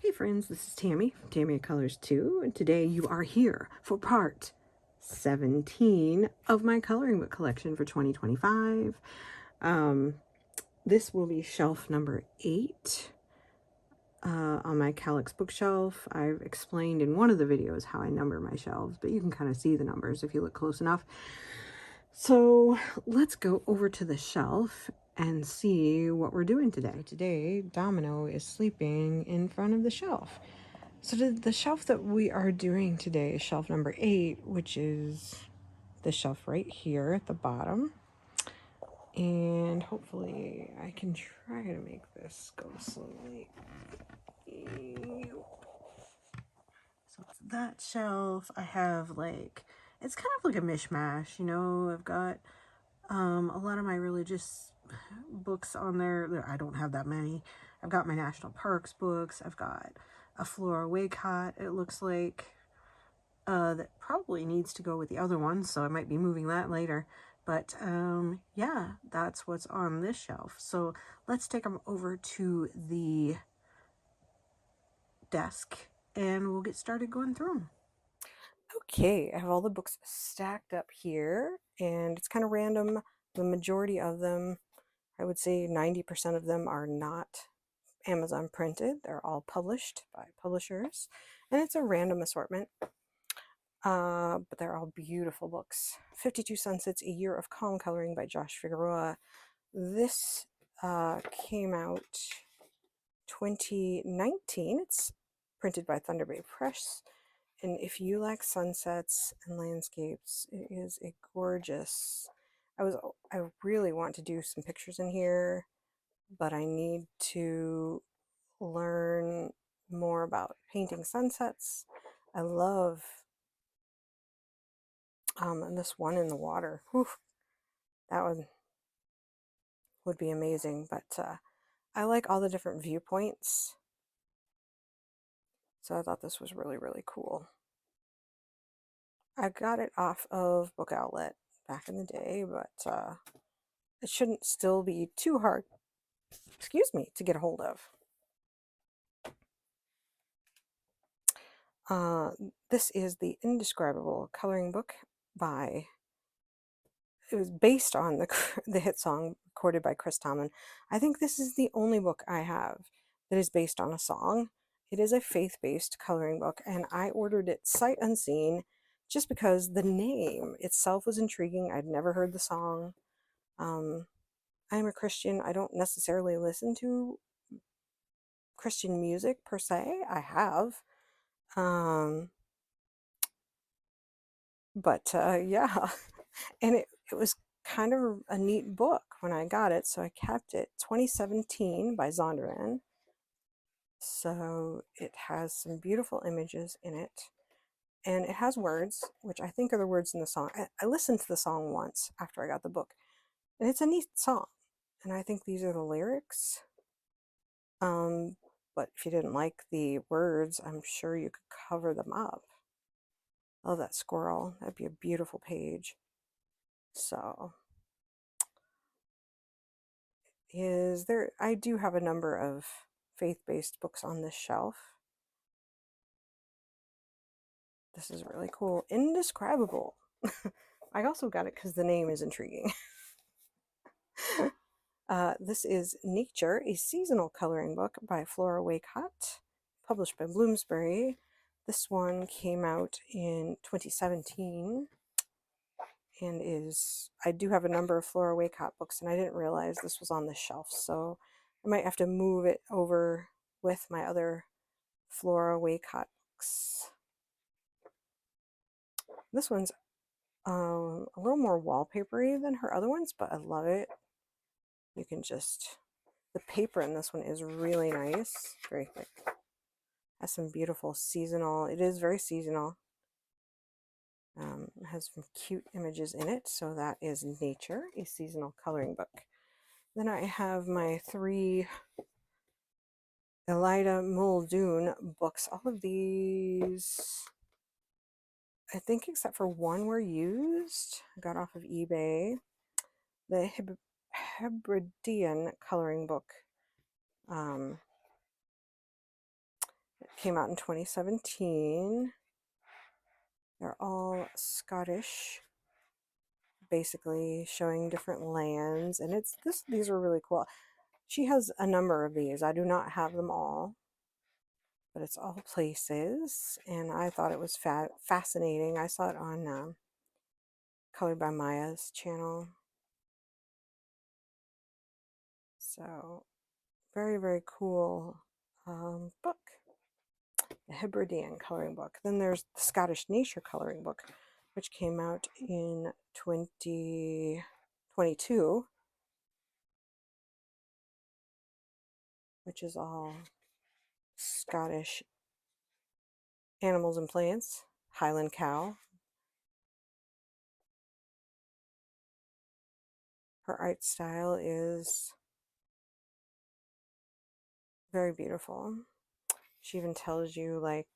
Hey friends, this is Tammy from Tammy Colors 2, and today you are here for part 17 of my coloring book collection for 2025. This will be shelf number 8 on my Calyx bookshelf. I've explained in one of the videos how I number my shelves, but you can kind of see the numbers if you look close enough. So let's go over to the shelf and see what we're doing today. Today, Domino is sleeping in front of the shelf. So the shelf that we are doing today is shelf number 8, which is the shelf right here at the bottom. And hopefully I can try to make this go slowly. So it's that shelf. I have it's kind of like a mishmash, you know. I've got a lot of my religious books on there. I don't have that many. I've got my national parks books. I've got a Flora Waycott, it looks like, that probably needs to go with the other one, so I might be moving that later. But yeah, that's what's on this shelf. So let's take them over to the desk and we'll get started going through them. Okay, I have all the books stacked up here, and it's kind of random. The majority of them, I would say 90% of them, are not Amazon printed. They're all published by publishers, and it's a random assortment. But they're all beautiful books. 52 Sunsets, A Year of Calm Coloring by Josh Figueroa. This came out 2019. It's printed by Thunder Bay Press. And if you like sunsets and landscapes, it is a gorgeous. I really want to do some pictures in here, but I need to learn more about painting sunsets. I love and this one in the water. Whew, that one would be amazing, but I like all the different viewpoints. So I thought this was really, really cool. I got it off of Book Outlet back in the day, but it shouldn't still be too hard, excuse me, to get a hold of. This is the Idescribable Coloring Book by, it was based on the hit song recorded by Chris Tomlin. I think this is the only book I have that is based on a song. It is a faith-based coloring book, and I ordered it sight unseen just because the name itself was intriguing. I'd never heard the song. I'm a Christian. I don't necessarily listen to Christian music per se. I have. Yeah, and it was kind of a neat book when I got it, so I kept it. 2017 by Zondervan. So it has some beautiful images in it, and it has words, which I think are the words in the song. I listened to the song once after I got the book, and it's a neat song, and I think these are the lyrics. But if you didn't like the words, I'm sure you could cover them up. I love that squirrel. That'd be a beautiful page. So I do have a number of faith-based books on this shelf. This is really cool. Indescribable. I also got it because the name is intriguing. This is Nature, a seasonal coloring book by Flora Waycott, published by Bloomsbury. This one came out in 2017 and I do have a number of Flora Waycott books, and I didn't realize this was on the shelf, so I might have to move it over with my other Flora Waycott books. This one's a little more wallpapery than her other ones, but I love it. You can the paper in this one is really nice, very thick. Has some beautiful seasonal, it is very seasonal. It has some cute images in it, so that is Nature, a seasonal coloring book. Then I have my 3 Eilidh Muldoon books. All of these, I think except for one, were used. I got off of eBay. The Hebridean coloring book. Came out in 2017. They're all Scottish, basically showing different lands, and these are really cool. She has a number of these. I do not have them all, but it's all places, and I thought it was fascinating. I saw it on Colored by Maya's channel. So very, very cool book. The Hebridean coloring book. Then there's the Scottish Nature coloring book, which came out in 2022, which is all Scottish animals and plants. Highland cow. Her art style is very beautiful. She even tells you, like,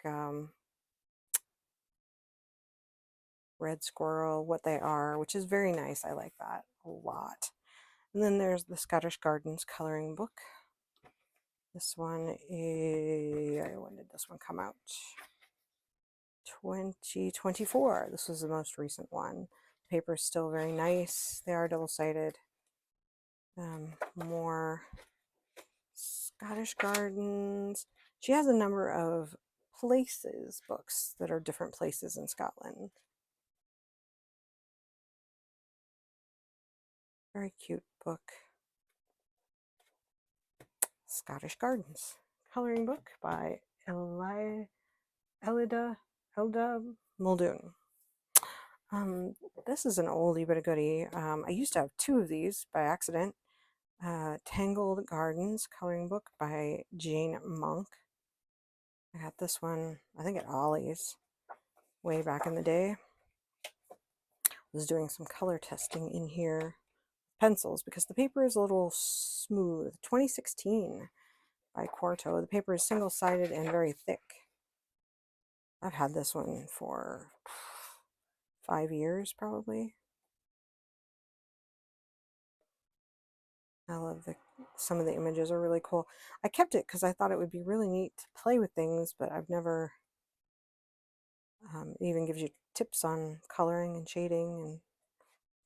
red squirrel, what they are, which is very nice. I like that a lot. And then there's the Scottish Gardens coloring book. This one is, when did this one come out? 2024. This was the most recent one. The paper is still very nice. They are double-sided. More Scottish Gardens. She has a number of places books that are different places in Scotland. Very cute book. Scottish Gardens coloring book by Eilidh Muldoon. This is an oldie but a goodie. I used to have two of these by accident. Tangled Gardens coloring book by Jane Monk. I got this one, I think, at Ollie's way back in the day. Was doing some color testing in here, pencils, because the paper is a little smooth. 2016 by Quarto. The paper is single-sided and very thick. I've had this one for 5 years probably. I love some of the images are really cool. I kept it because I thought it would be really neat to play with things, but I've never, it even gives you tips on coloring and shading and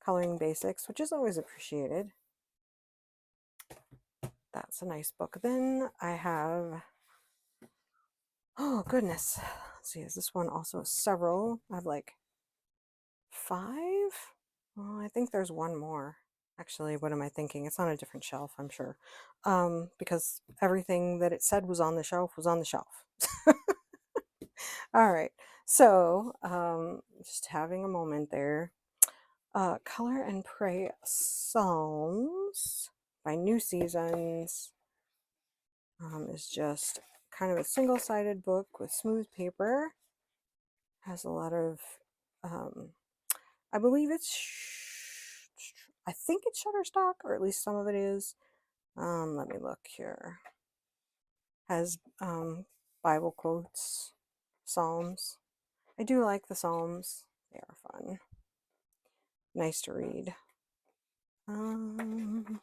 coloring basics, which is always appreciated. That's a nice book. Then I have, oh goodness, let's see, is this one also several? I have like 5? Well, I think there's one more. Actually, what am I thinking? It's on a different shelf, I'm sure. Because everything that it said was on the shelf was on the shelf. All right, so just having a moment there. Color and Pray Psalms by New Seasons is just kind of a single-sided book with smooth paper. Has a lot of, I believe I think it's Shutterstock, or at least some of it is. Let me look here. Has Bible quotes, Psalms. I do like the Psalms. They are fun. Nice to read. Let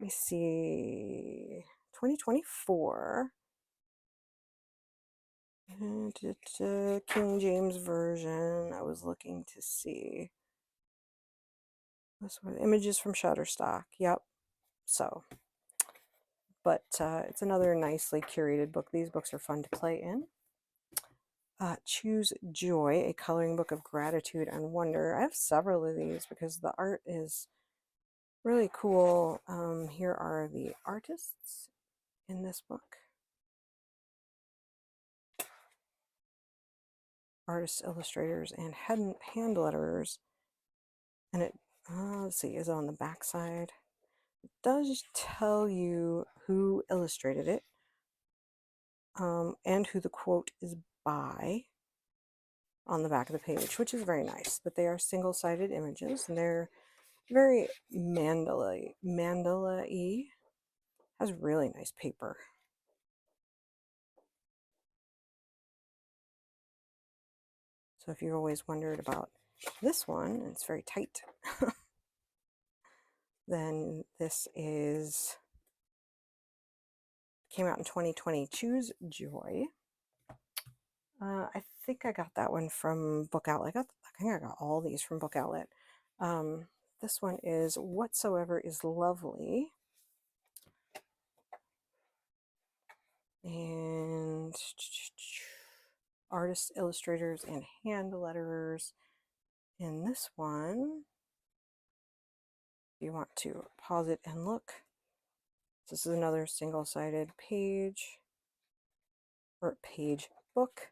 me see. 2024. King James Version. I was looking to see. This one, images from Shutterstock. Yep. So, but it's another nicely curated book. These books are fun to play in. Choose Joy, a coloring book of gratitude and wonder. I have several of these because the art is really cool. Here are the artists in this book. Artists, illustrators, and hand letterers. And it, let's see, is it on the back side? It does tell you who illustrated it, and who the quote is by on the back of the page, which is very nice. But they are single-sided images, and they're very mandala-y. Has really nice paper. So if you've always wondered about this one, it's very tight. Then this came out in 2020, Choose Joy. I think I got that one from Book Outlet. I think I got all these from Book Outlet. This one is Whatsoever is Lovely. And artists, illustrators, and hand letters. In this one, if you want to pause it and look, this is another single-sided page, or page book.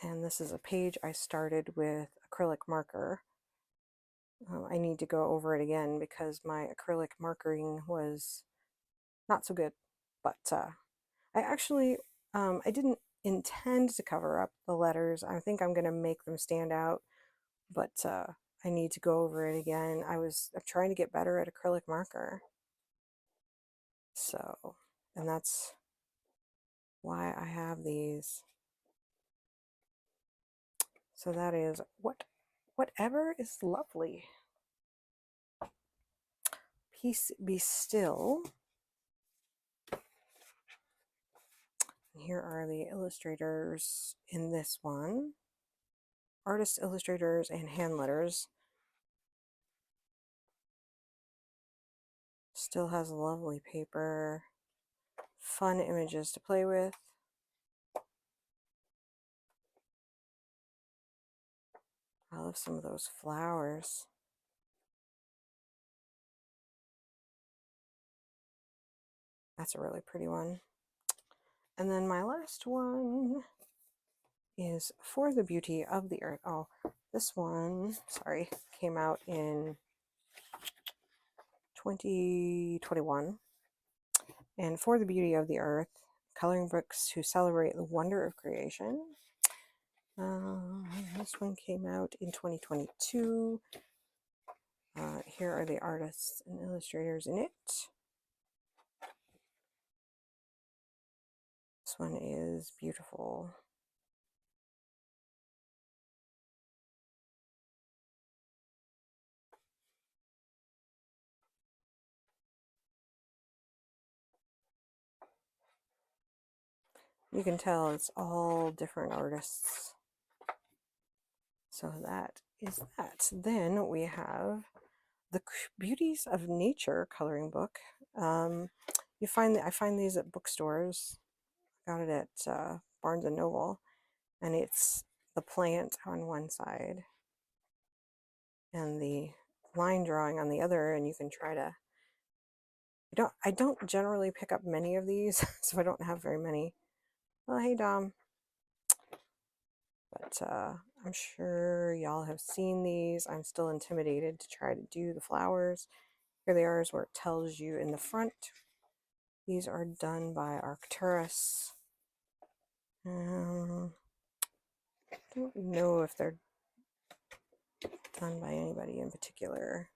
And this is a page I started with acrylic marker. I need to go over it again because my acrylic markering was not so good. But I actually, I didn't intend to cover up the letters. I think I'm going to make them stand out. But I need to go over it again. I'm trying to get better at acrylic marker. So, and that's why I have these. So that is Whatever is Lovely. Peace Be Still. Here are the illustrators in this one. Artists, illustrators, and hand letters. Still has lovely paper. Fun images to play with. I love some of those flowers. That's a really pretty one. And then my last one is For the Beauty of the Earth. Oh, this one, sorry, came out in 2021. And For the Beauty of the Earth, coloring books to celebrate the wonder of creation. This one came out in 2022. Here are the artists and illustrators in it. This one is beautiful. You can tell it's all different artists. So that is that. Then we have the Beauties of Nature coloring book. I find these at bookstores. Got it at Barnes and Noble, and it's the plant on one side and the line drawing on the other, and you can try to. I don't generally pick up many of these, so I don't have very many. Oh, hey Dom. But I'm sure y'all have seen these. I'm still intimidated to try to do the flowers. Here they are, is where it tells you in the front. These are done by Arcturus. I don't know if they're done by anybody in particular.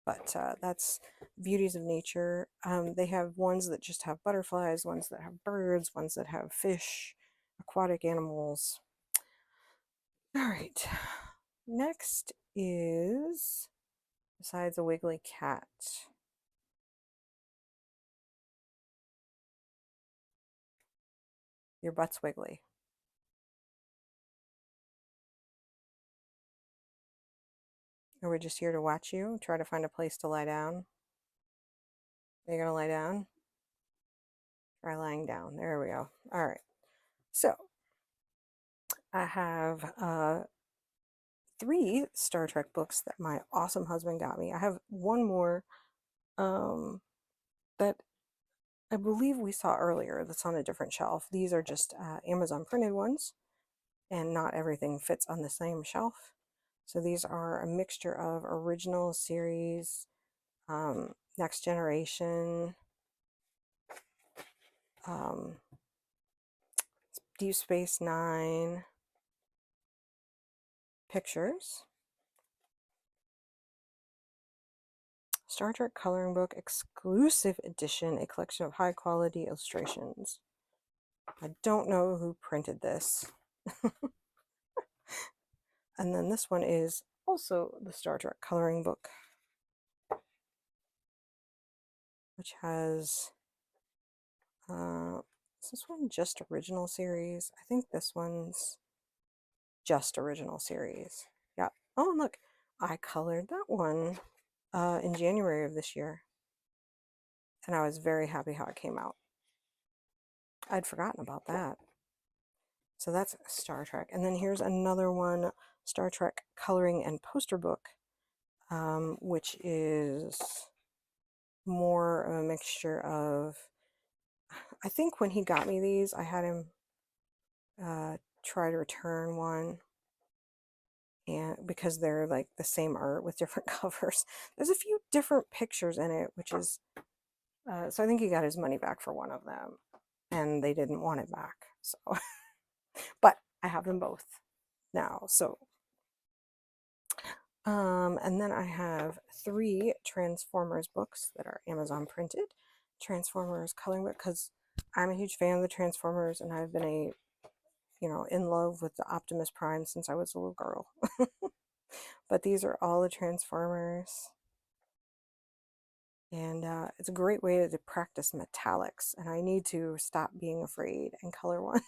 But that's Beauties of Nature. They have ones that just have butterflies, ones that have birds, ones that have fish, aquatic animals. All right. Next is, besides a wiggly cat, your butt's wiggly. Are we just here to watch you? Try to find a place to lie down. Are you going to lie down? Try lying down. There we go. All right. So I have 3 Star Trek books that my awesome husband got me. I have one more that I believe we saw earlier that's on a different shelf. These are just Amazon printed ones, and not everything fits on the same shelf. So these are a mixture of original series, Next Generation, Deep Space Nine, pictures, Star Trek Coloring Book Exclusive Edition, a collection of high quality illustrations. I don't know who printed this. And then this one is also the Star Trek Coloring Book. which has, is this one just original series? I think this one's just original series. Yeah. Oh, and look, I colored that one in January of this year. And I was very happy how it came out. I'd forgotten about that. So that's Star Trek. And then here's another one, Star Trek Coloring and Poster Book, which is more of a mixture of, I think when he got me these, I had him try to return one, and because they're like the same art with different covers. There's a few different pictures in it, which is, so I think he got his money back for one of them, and they didn't want it back. So, but I have them both now. So, and then I have 3 Transformers books that are Amazon printed. Transformers coloring book, because I'm a huge fan of the Transformers, and I've been in love with the Optimus Prime since I was a little girl. But these are all the Transformers. And it's a great way to practice metallics. And I need to stop being afraid and color one.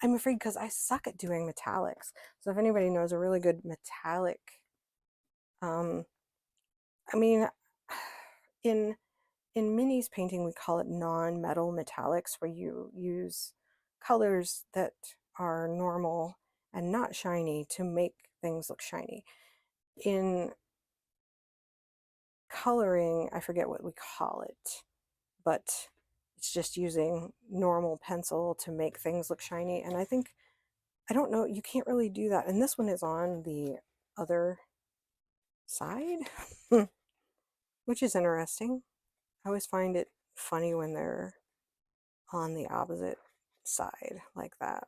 I'm afraid because I suck at doing metallics. So if anybody knows a really good metallic, I mean, in Minnie's painting, we call it non-metal metallics, where you use colors that are normal and not shiny to make things look shiny. In coloring, I forget what we call it, but it's just using normal pencil to make things look shiny. And I don't know, you can't really do that. And this one is on the other side, which is interesting. I always find it funny when they're on the opposite side like that.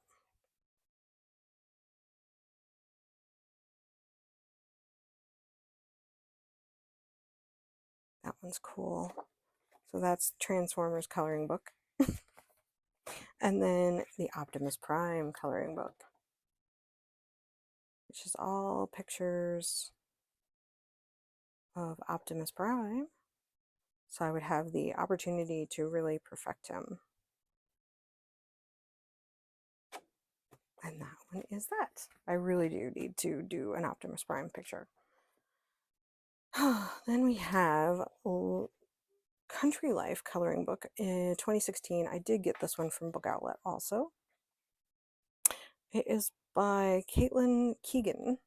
That one's cool. So that's Transformers coloring book. And then the Optimus Prime coloring book, which is all pictures of Optimus Prime. So I would have the opportunity to really perfect him. And that one is that. I really do need to do an Optimus Prime picture. Then we have Country Life coloring book in 2016. I did get this one from Book Outlet also. It is by Caitlin Keegan,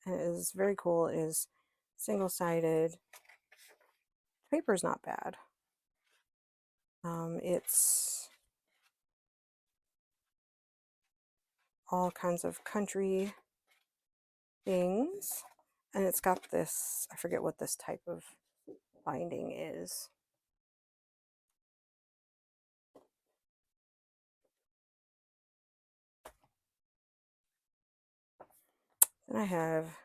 and it is very cool. It is single-sided. The paper is not bad. It's all kinds of country things, and it's got this, I forget what this type of binding is. Then I have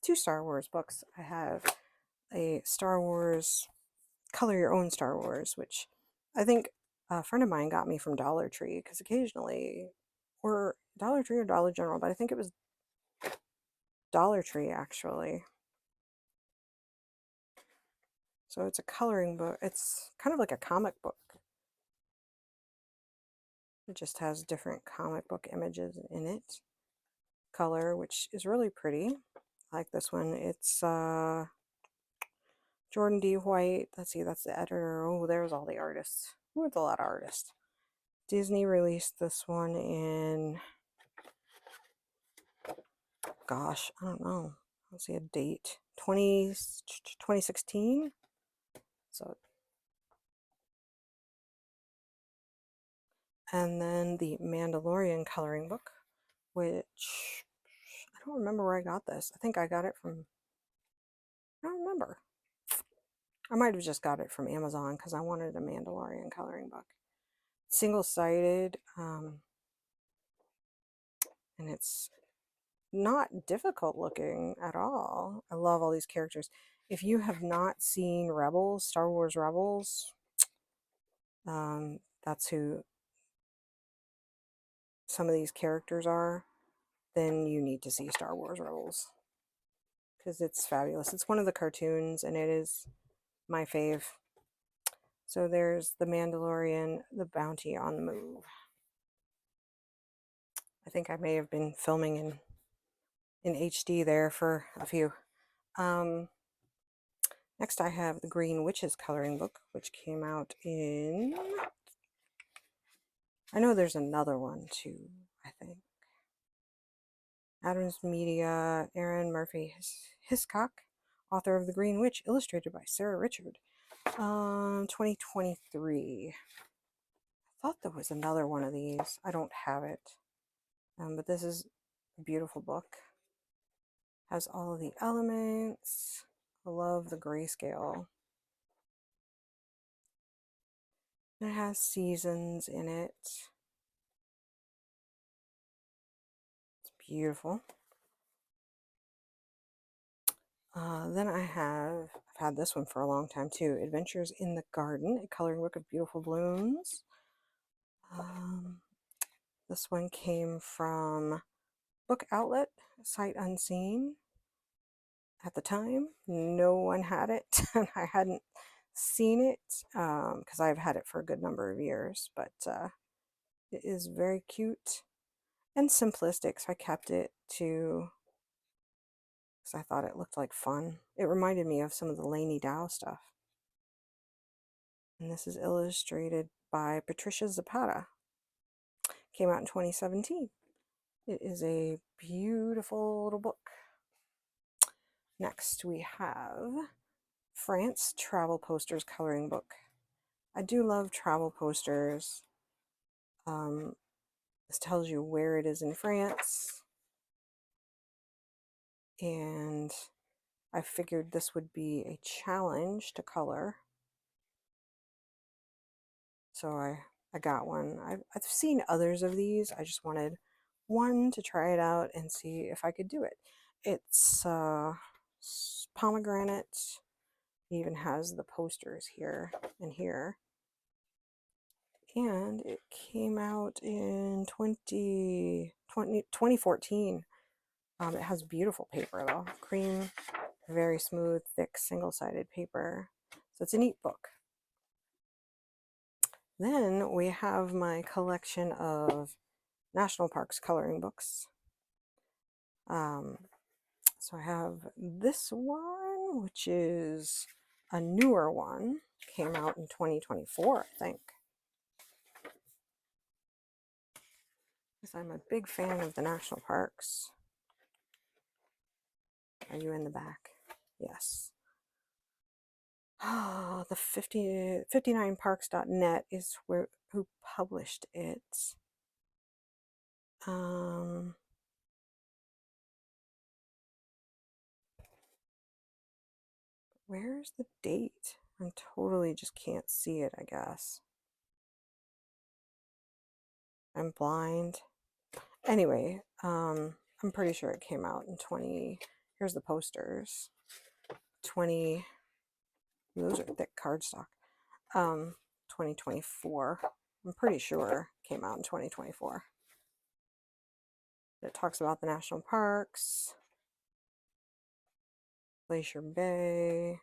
2 Star Wars books. I have a Star Wars, Color Your Own Star Wars, which I think a friend of mine got me from Dollar Tree, because occasionally, or Dollar Tree or Dollar General, but I think it was Dollar Tree actually. So it's a coloring book. It's kind of like a comic book. It just has different comic book images in it. Color, which is really pretty. I like this one. It's Jordan D. White. Let's see, that's the editor. Oh, there's all the artists. Ooh, it's a lot of artists. Disney released this one in, gosh, I don't know. Let's see a date. 2016. So, and then the Mandalorian coloring book, which I don't remember where I got this. I think I got it from, I don't remember. I might have just got it from Amazon because I wanted a Mandalorian coloring book. Single-sided, and it's not difficult looking at all. I love all these characters. If you have not seen Rebels, Star Wars Rebels, that's who some of these characters are, then you need to see Star Wars Rebels, because it's fabulous. It's one of the cartoons, and it is my fave. So there's The Mandalorian, The Bounty on the Move. I think I may have been filming in HD there for a few. Next I have The Green Witches coloring book, which came out in... I know there's another one too, I think. Adams Media, Aaron Murphy Hiscock, author of The Green Witch, illustrated by Sarah Richard. 2023. I thought there was another one of these. I don't have it. But this is a beautiful book. Has all of the elements. I love the grayscale. It has seasons in it. It's beautiful. Then I've had this one for a long time too. Adventures in the Garden, a coloring book of beautiful blooms. This one came from Book Outlet, Sight Unseen. At the time, no one had it, and I hadn't seen it because I've had it for a good number of years, but it is very cute and simplistic, so I kept it too because I thought it looked like fun. It reminded me of some of the Lainey Dow stuff. And this is illustrated by Patricia Zapata. Came out in 2017. It is a beautiful little book. Next we have France Travel Posters coloring book. I do love travel posters. This tells you where it is in France. And I figured this would be a challenge to color. So I got one. I've seen others of these. I just wanted one to try it out and see if I could do it. It's pomegranate. It even has the posters here and here. And it came out in 2014. It has beautiful paper though. Cream, very smooth, thick, single-sided paper. So it's a neat book. Then we have my collection of national parks coloring books. So I have this one, which is a newer one. Came out in 2024, I think. Because I'm a big fan of the national parks. Are you in the back? Yes. Oh, the 59parks.net is who published it. Where's the date? I totally just can't see it, I guess. I'm blind. Anyway, I'm pretty sure it came out in here's the posters. Those are thick cardstock. 2024. I'm pretty sure it came out in 2024. It talks about the national parks, Glacier Bay.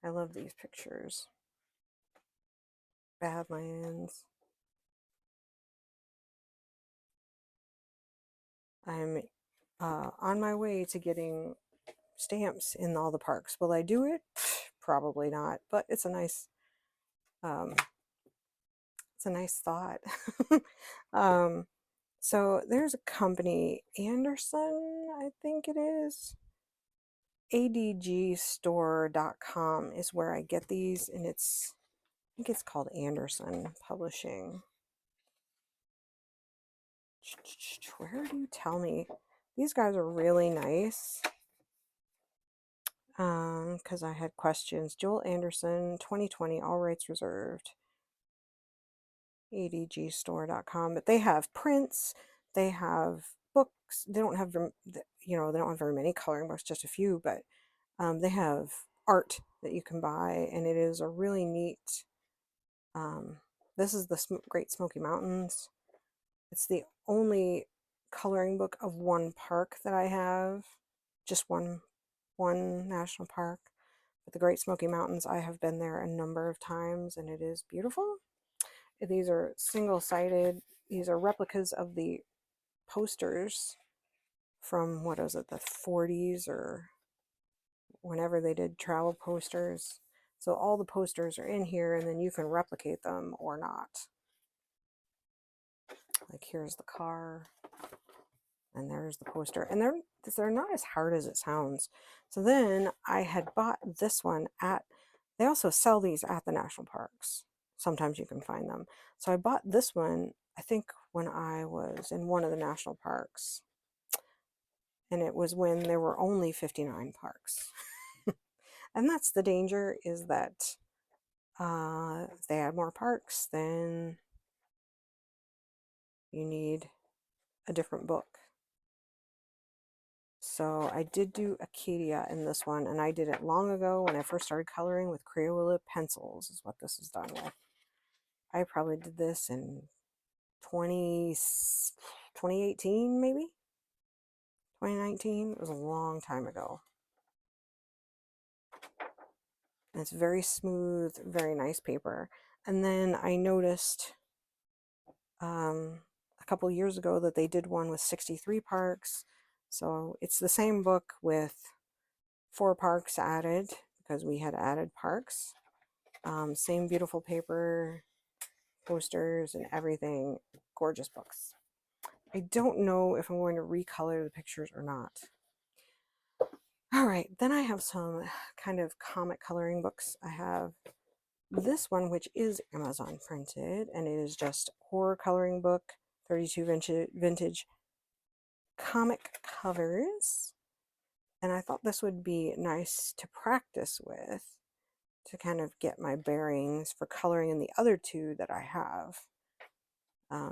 I love these pictures. Badlands. I'm on my way to getting stamps in all the parks. Will I do it? Probably not, but it's a nice thought. So there's a company, Anderson, I think it is. adgstore.com is where I get these, and I think it's called Anderson Publishing. Where do you tell me? These guys are really nice. Because I had questions. Joel Anderson, 2020, all rights reserved. adgstore.com. But they have prints. They have books. They don't have, they don't have very many coloring books, just a few, but they have art that you can buy, and it is a really neat. This is the Great Smoky Mountains. It's the only coloring book of one park that I have, just one one national park. But the Great Smoky Mountains, I have been there a number of times, and it is beautiful. These are single-sided. These are replicas of the posters from, what is it, the 40s or whenever they did travel posters. So all the posters are in here, and then you can replicate them or not. Like here's the car, and there's the poster, and they're not as hard as it sounds. So then I had bought this one at, they also sell these at the national parks. Sometimes you can find them. So I bought this one, I think when I was in one of the national parks, and it was when there were only 59 parks. And that's the danger, is that if they add more parks, then you need a different book. So I did do Acadia in this one, and I did it long ago when I first started coloring with Crayola pencils, is what this is done with. I probably did this in 2018, maybe? 2019? It was a long time ago. And it's very smooth, very nice paper. And then I noticed a couple years ago that they did one with 63 parks. So it's the same book with 4 parks added, because we had added parks. Same beautiful paper, posters, and everything. Gorgeous books. I don't know if I'm going to recolor the pictures or not. All right, then I have some kind of comic coloring books. I have this one, which is Amazon printed, and it is just horror coloring book, 32 vintage comic covers. And I thought this would be nice to practice with, to kind of get my bearings for coloring in the other 2 that I have.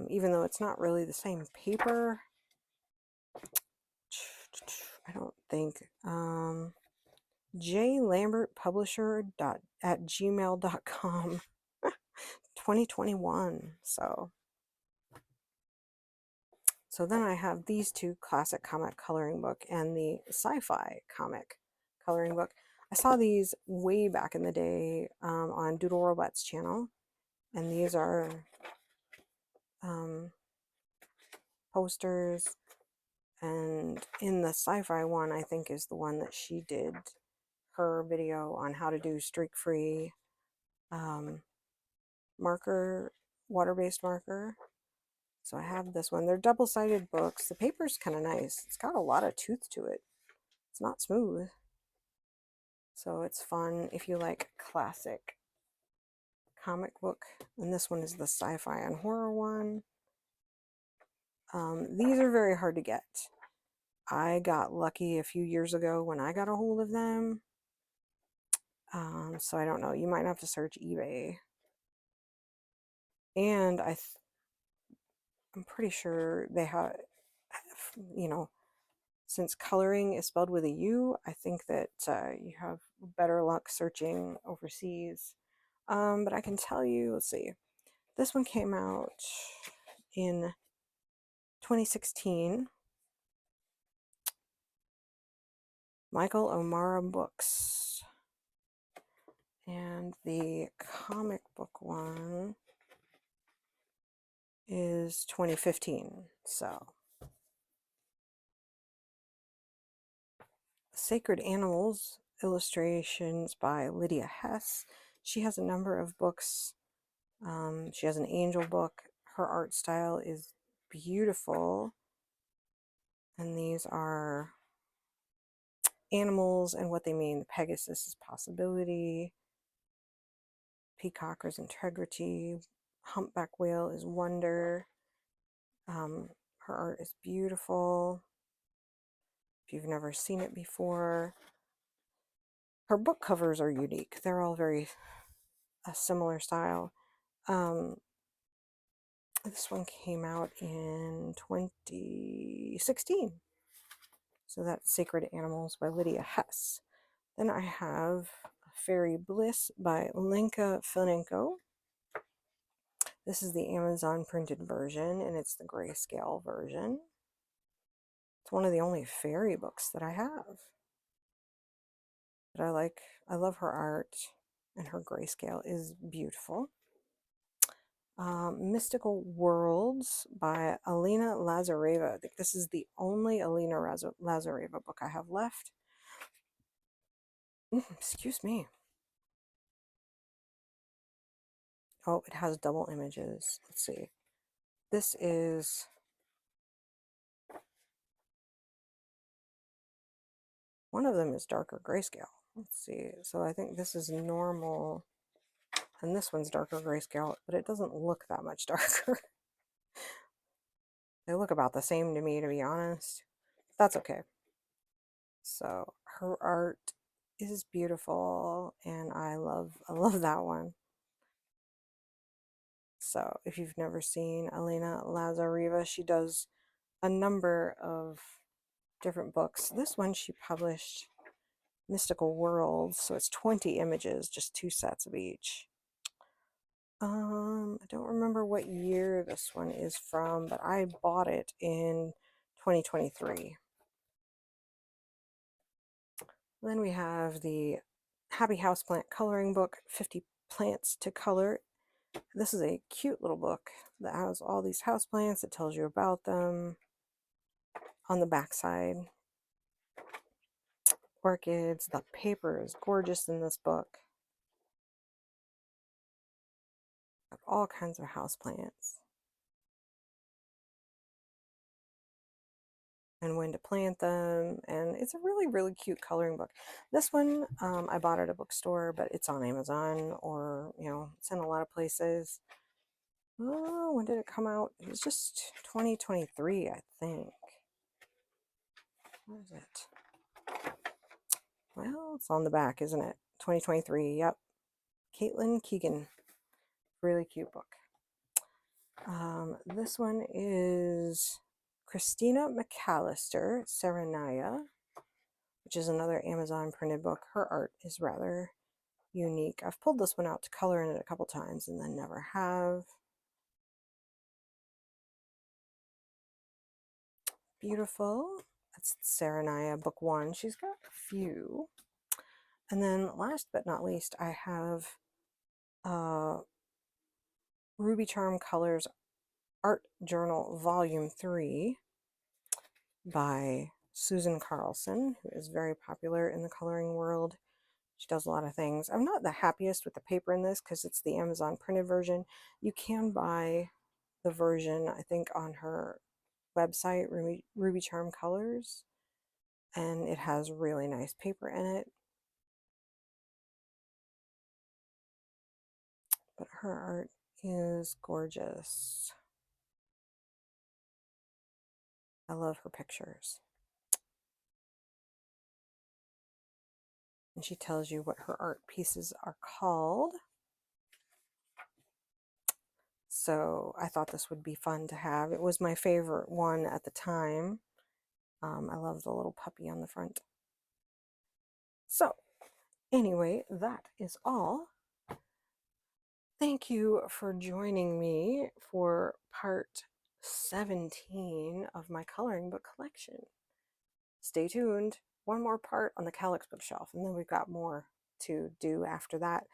Even though it's not really the same paper, I don't think. jlambertpublisher@gmail.com 2021. So then I have these 2 classic comic coloring book and the sci-fi comic coloring book. I saw these way back in the day on Doodle Robot's channel, and these are posters. And in the sci-fi one, I think is the one that she did her video on how to do streak-free marker, water-based marker. So I have this one. They're double-sided books. The paper's kind of nice. It's got a lot of tooth to it. It's not smooth. So it's fun if you like classic comic book. And this one is the sci-fi and horror one. These are very hard to get. I got lucky a few years ago when I got a hold of them. So I don't know. You might have to search eBay. And I'm pretty sure they have, you know, since coloring is spelled with a U, I think that you have better luck searching overseas. But I can tell you, let's see. This one came out in 2016. Michael O'Mara Books. And the comic book one is 2015. So Sacred Animals, illustrations by Lydia Hess. She has a number of books. She has an angel book. Her art style is beautiful. And these are animals and what they mean. Pegasus is possibility. Peacock is integrity. Humpback whale is wonder. Her art is beautiful. If you've never seen it before. Her book covers are unique. They're all very a similar style. This one came out in 2016. So that's Sacred Animals by Lydia Hess. Then I have Fairy Bliss by Lenka Filonenko. This is the Amazon printed version, and it's the Greyscale version. It's one of the only fairy books that I have. But I love her art, and her grayscale is beautiful. Mystical Worlds by Alena Lazareva. I think this is the only Alena Lazareva book I have left. Excuse me. Oh, it has double images. Let's see. This is... one of them is darker grayscale. Let's see. So I think this is normal, and this one's darker grayscale, but it doesn't look that much darker. They look about the same to me, to be honest. That's okay. So her art is beautiful, and I love that one. So if you've never seen Alena Lazareva, she does a number of different books. This one she published Mystical Worlds, so it's 20 images, just 2 sets of each. I don't remember what year this one is from, but I bought it in 2023. Then we have the Happy Houseplant Coloring Book, 50 Plants to Color. This is a cute little book that has all these houseplants. It tells you about them on the back side. Orchids. The paper is gorgeous in this book. All kinds of houseplants. And when to plant them, and it's a really, really cute coloring book. This one I bought at a bookstore, but it's on Amazon, or it's in a lot of places. Oh, when did it come out? It was just 2023, I think. What is it? Well, it's on the back, isn't it? 2023. Yep. Caitlin Keegan. Really cute book. This one is Cristina McAllister, Serenaiya, which is another Amazon printed book. Her art is rather unique. I've pulled this one out to color in it a couple times and then never have. Beautiful. That's Serenaiya, book 1. She's got a few. And then last but not least, I have Ruby Charm Colors Art Journal Volume 3 by Susan Carlson, who is very popular in the coloring world. She does a lot of things. I'm not the happiest with the paper in this because it's the Amazon printed version. You can buy the version, I think, on her website, Ruby Charm Colors, and it has really nice paper in it. But her art is gorgeous. I love her pictures. And she tells you what her art pieces are called. So I thought this would be fun to have. It was my favorite one at the time. I love the little puppy on the front. So anyway, that is all. Thank you for joining me for part 17 of my coloring book collection. Stay tuned. One more part on the Calyx bookshelf, and then we've got more to do after that.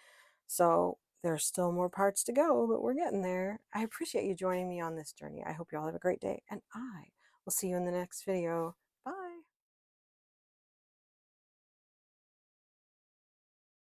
So there's still more parts to go, but we're getting there. I appreciate you joining me on this journey. I hope you all have a great day, and I will see you in the next video.